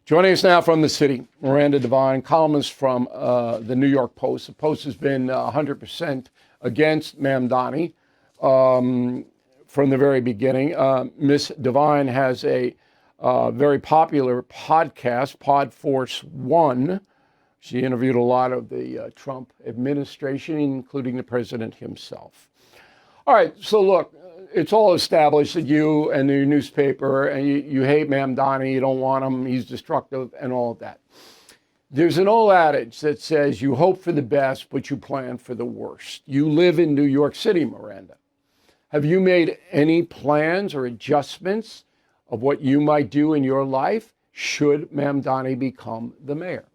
Joining us now from the city, Miranda Devine, columnist from the New York Post. The Post has been 100% against Mamdani from the very beginning. Miss Devine has a very popular podcast, PodForce One. She interviewed a lot of the Trump administration, including the president himself. All right, so look, it's all established that you and your newspaper, and you hate Mamdani, you don't want him, he's destructive, and all of that. There's an old adage that says you hope for the best, but you plan for the worst. You live in New York City, Miranda. Have you made any plans or adjustments of what you might do in your life should Mamdani become the mayor?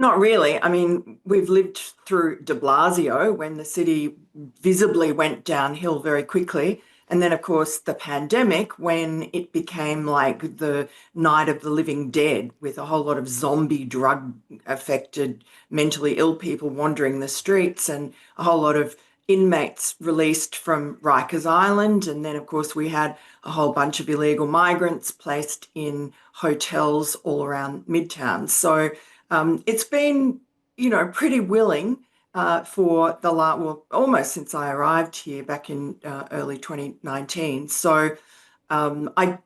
Not really. I mean, we've lived through de Blasio when the city visibly went downhill very quickly. And then, of course, the pandemic when it became like the night of the living dead with a whole lot of zombie drug-affected, mentally ill people wandering the streets and a whole lot of inmates released from Rikers Island. And then, of course, we had a whole bunch of illegal migrants placed in hotels all around Midtown. So it's been, pretty willing for the last, almost since I arrived here back in early 2019. So I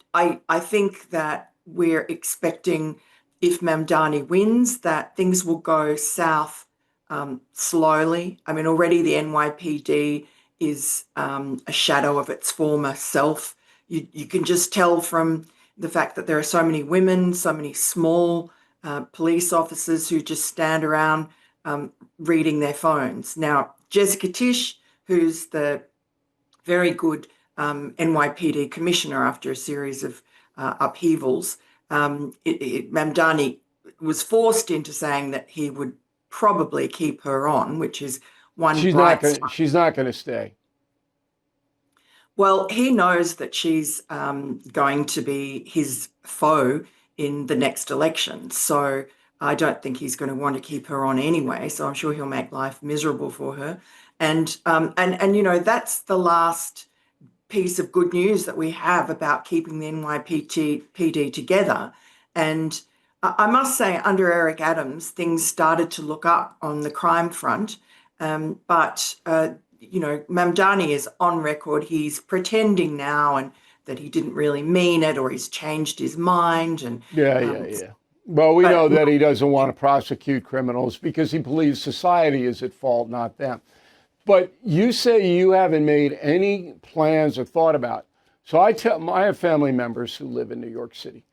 think that we're expecting, if Mamdani wins, that things will go south slowly. I mean, already the NYPD is a shadow of its former self. You can just tell from the fact that there are so many women, so many small police officers who just stand around reading their phones. Now, Jessica Tisch, who's the very good NYPD commissioner after a series of upheavals, Mamdani was forced into saying that he would probably keep her on, which is one bright spot. She's not going to stay. Well, he knows that she's going to be his foe in the next election. So I don't think he's going to want to keep her on anyway. So I'm sure he'll make life miserable for her. And that's the last piece of good news that we have about keeping the NYPD together. And I must say, under Eric Adams, things started to look up on the crime front. But Mamdani is on record. He's pretending now and that he didn't really mean it, or he's changed his mind. And yeah. Well, we know that he doesn't want to prosecute criminals because he believes society is at fault, not them. But you say you haven't made any plans or thought about it. So I have family members who live in New York City.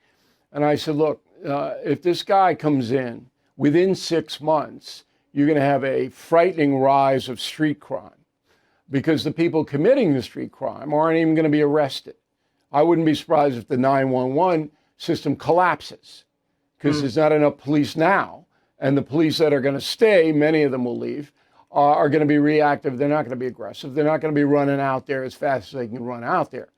And I said, look, if this guy comes in within 6 months, you're going to have a frightening rise of street crime because the people committing the street crime aren't even going to be arrested. I wouldn't be surprised if the 911 system collapses because there's not enough police now. And the police that are going to stay, many of them will leave, are going to be reactive. They're not going to be aggressive. They're not going to be running out there as fast as they can run out there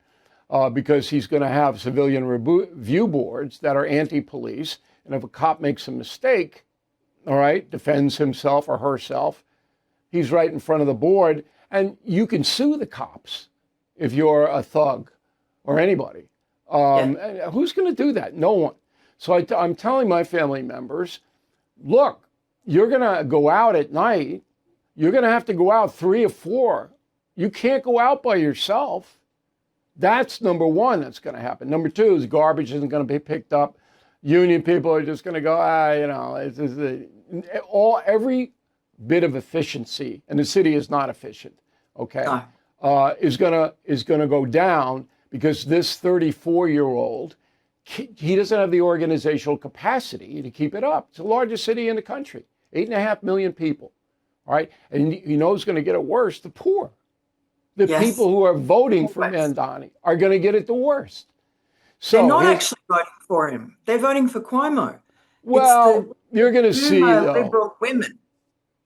because he's going to have civilian review boards that are anti-police. And if a cop makes a mistake, all right, defends himself or herself, he's right in front of the board. And you can sue the cops if you're a thug or anybody. Who's going to do that? No one. So I'm telling my family members, look, you're going to go out at night. You're going to have to go out 3 or 4. You can't go out by yourself. That's number one that's going to happen. Number two is garbage isn't going to be picked up. Union people are just going to go, every bit of efficiency, and the city is not efficient, okay, is going to go down because this 34-year-old, he doesn't have the organizational capacity to keep it up. It's the largest city in the country, 8.5 million people, all right? And you know who's going to get it worse? The poor. The people who are voting for Mamdani are going to get it the worst. So they're not actually voting for him. They're voting for Cuomo. Well, you're going to see, though. Liberal women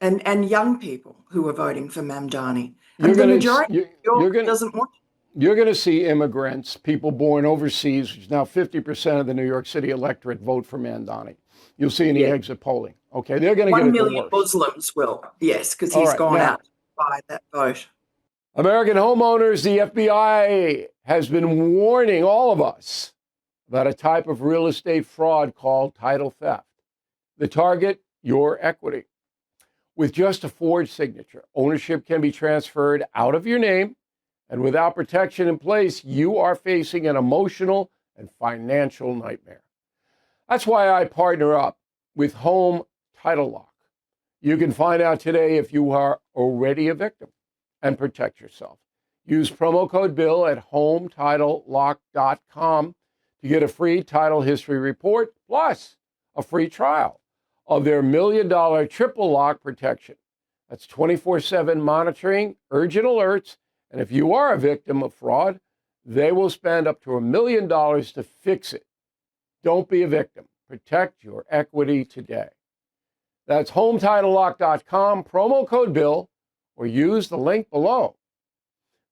and young people who are voting for Mamdani. And the majority doesn't want to. You're going to see immigrants, people born overseas, which is now 50% of the New York City electorate, vote for Mamdani. You'll see in the exit polling. Okay, they're going to get it the worst. 1 million Muslims will, yes, because he's gone out to buy that vote. American homeowners, the FBI has been warning all of us about a type of real estate fraud called title theft. The target, your equity. With just a forged signature, ownership can be transferred out of your name, and without protection in place, you are facing an emotional and financial nightmare. That's why I partner up with Home Title Lock. You can find out today if you are already a victim and protect yourself. Use promo code BILL at HomeTitleLock.com to get a free title history report plus a free trial of their $1 million triple lock protection. That's 24/7 monitoring, urgent alerts, and if you are a victim of fraud, they will spend up to $1 million to fix it. Don't be a victim. Protect your equity today. That's HomeTitleLock.com, promo code BILL, or use the link below.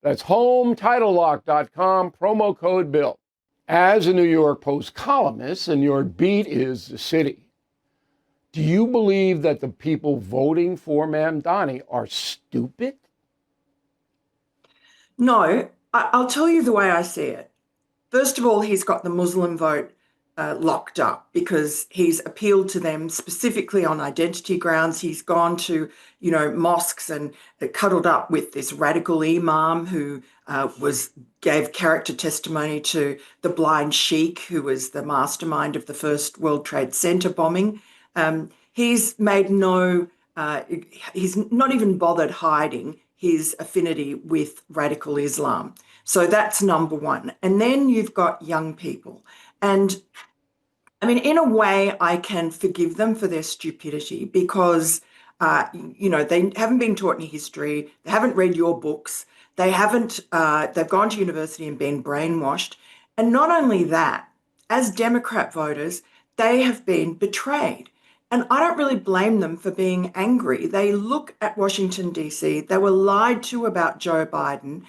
That's HomeTitleLock.com, promo code BILL. As a New York Post columnist, and your beat is the city, do you believe that the people voting for Mamdani are stupid? No, I'll tell you the way I see it. First of all, he's got the Muslim vote locked up because he's appealed to them specifically on identity grounds. He's gone to, mosques and cuddled up with this radical imam who gave character testimony to the blind sheikh who was the mastermind of the first World Trade Center bombing. He's made he's not even bothered hiding his affinity with radical Islam. So that's number one. And then you've got young people. And I mean, in a way, I can forgive them for their stupidity because, they haven't been taught any history. They haven't read your books. They've gone to university and been brainwashed. And not only that, as Democrat voters, they have been betrayed. And I don't really blame them for being angry. They look at Washington, D.C. They were lied to about Joe Biden.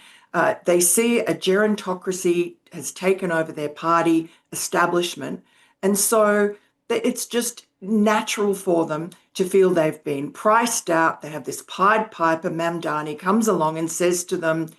They see a gerontocracy has taken over their party establishment. And so it's just natural for them to feel they've been priced out. They have this Pied Piper, Mamdani, comes along and says to them,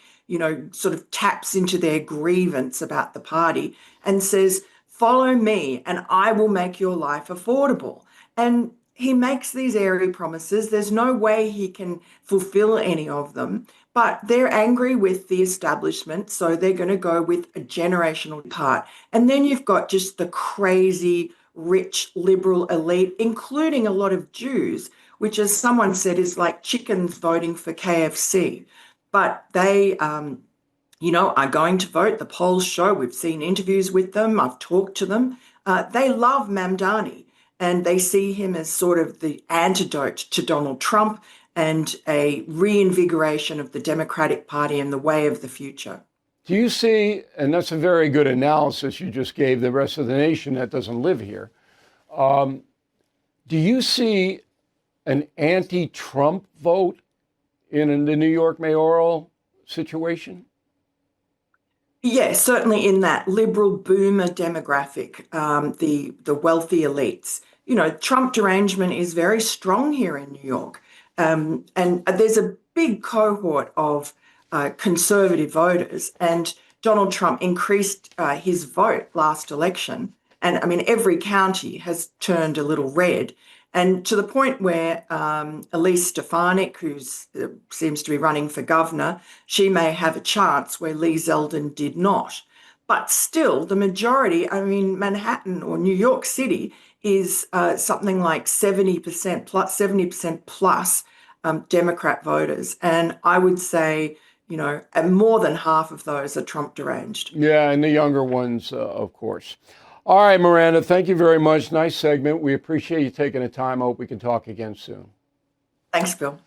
sort of taps into their grievance about the party and says, follow me and I will make your life affordable. And he makes these airy promises. There's no way he can fulfill any of them, but they're angry with the establishment, so they're going to go with a generational part. And then you've got just the crazy, rich, liberal elite, including a lot of Jews, which, as someone said, is like chickens voting for KFC. But they, are going to vote. The polls show. We've seen interviews with them. I've talked to them. They love Mamdani. And they see him as sort of the antidote to Donald Trump and a reinvigoration of the Democratic Party and the way of the future. Do you see, and that's a very good analysis you just gave the rest of the nation that doesn't live here, do you see an anti-Trump vote in the New York mayoral situation? Yes, certainly in that liberal boomer demographic, the wealthy elites. Trump derangement is very strong here in New York. And there's a big cohort of conservative voters. And Donald Trump increased his vote last election. And I mean, every county has turned a little red. And to the point where Elise Stefanik, who seems to be running for governor, she may have a chance where Lee Zeldin did not. But still, the majority, I mean, Manhattan or New York City is something like 70% plus Democrat voters. And I would say, more than half of those are Trump deranged. Yeah, and the younger ones, of course. All right, Miranda, thank you very much. Nice segment. We appreciate you taking the time. I hope we can talk again soon. Thanks, Bill.